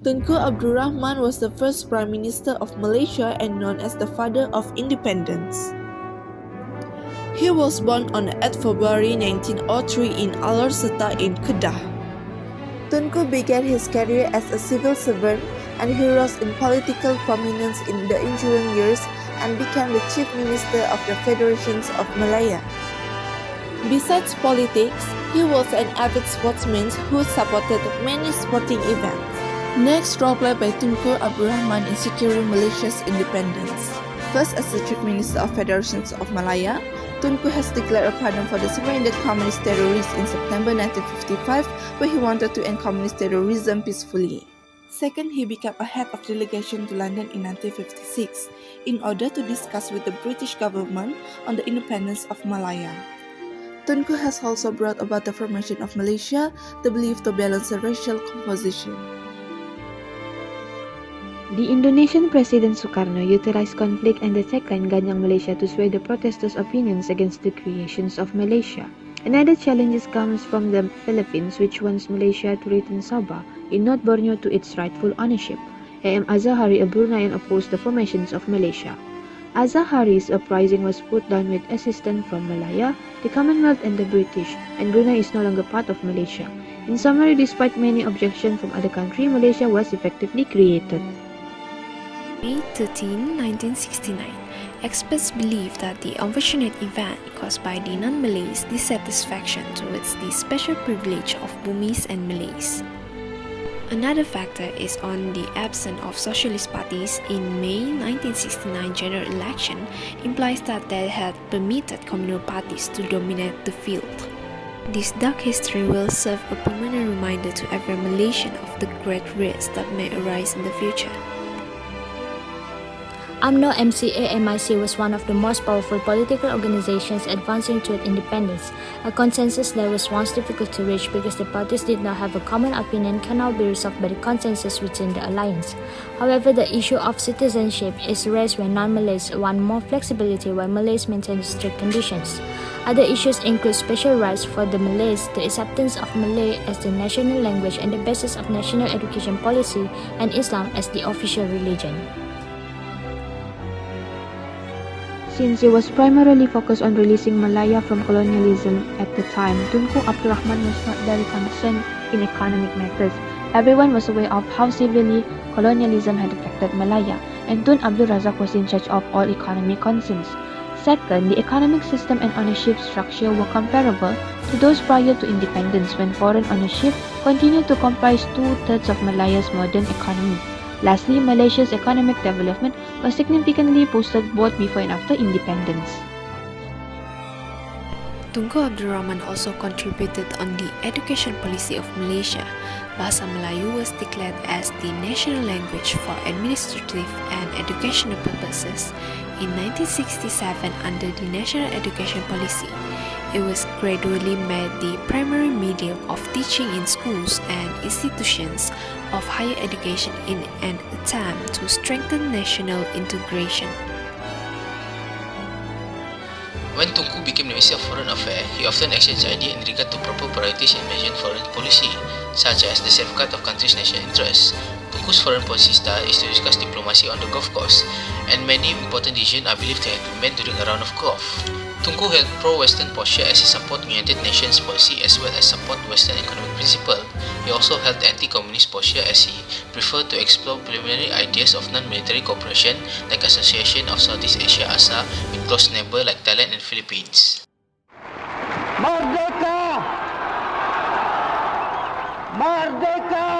Tunku Abdul Rahman was the first Prime Minister of Malaysia and known as the Father of Independence. He was born on 8 February 1903 in Alor Serta in Kedah. Tunku began his career as a civil servant and he rose in political prominence in the ensuing years and became the Chief Minister of the Federations of Malaya. Besides politics, he was an avid sportsman who supported many sporting events. Next, role play by Tunku Abdul Rahman in securing Malaysia's independence. First, as the Chief Minister of Federations of Malaya, Tunku has declared a pardon for the surrendered communist terrorists in September 1955 when he wanted to end communist terrorism peacefully. Second, he became a head of delegation to London in 1956 in order to discuss with the British government on the independence of Malaya. Tunku has also brought about the formation of Malaysia, the belief to balance the racial composition. The Indonesian President Sukarno utilized conflict and the Second Ganyang Malaysia to sway the protesters' opinions against the creations of Malaysia. Another challenge comes from the Philippines, which wants Malaysia to return Sabah in North Borneo to its rightful ownership. A.M. Azahari, a Bruneian, opposed the formations of Malaysia. Azahari's uprising was put down with assistance from Malaya, the Commonwealth and the British, and Brunei is no longer part of Malaysia. In summary, despite many objections from other countries, Malaysia was effectively created. May 13, 1969, experts believe that the unfortunate event caused by the non-Malays' dissatisfaction towards the special privilege of Bumis and Malays. Another factor is on the absence of socialist parties in May 1969 general election implies that they had permitted communal parties to dominate the field. This dark history will serve a permanent reminder to every Malaysian of the great risks that may arise in the future. UMNO MCA-MIC was one of the most powerful political organizations advancing toward independence. A consensus that was once difficult to reach because the parties did not have a common opinion can now be resolved by the consensus within the alliance. However, the issue of citizenship is raised when non-Malays want more flexibility while Malays maintain strict conditions. Other issues include special rights for the Malays, the acceptance of Malay as the national language and the basis of national education policy, and Islam as the official religion. Since it was primarily focused on releasing Malaya from colonialism at the time, Tunku Abdul Rahman was not very concerned in economic matters. Everyone was aware of how severely colonialism had affected Malaya, and Tun Abdul Razak was in charge of all economic concerns. Second, the economic system and ownership structure were comparable to those prior to independence when foreign ownership continued to comprise two-thirds of Malaya's modern economy. Lastly, Malaysia's economic development was significantly boosted both before and after independence. Tunku Abdul Rahman also contributed on the education policy of Malaysia. Bahasa Melayu was declared as the national language for administrative and educational purposes in 1967 under the National Education Policy. It was gradually made the primary medium of teaching in schools and institutions of higher education in an attempt to strengthen national integration. When Tunku became the Minister of Foreign Affairs, he often exchanged ideas in regard to proper priorities in Malaysian foreign policy, such as the safeguard of country's national interests. Tunku's foreign policy style is to discuss diplomacy on the golf course, and many important decisions are believed to have been made during a round of golf. Tunku held pro-Western posture as he supported United Nations policy as well as support Western economic principle. He also held anti-communist posture as he preferred to explore preliminary ideas of non-military cooperation like Association of Southeast Asia (ASA) with close neighbors like Thailand and Philippines. Merdeka! Merdeka!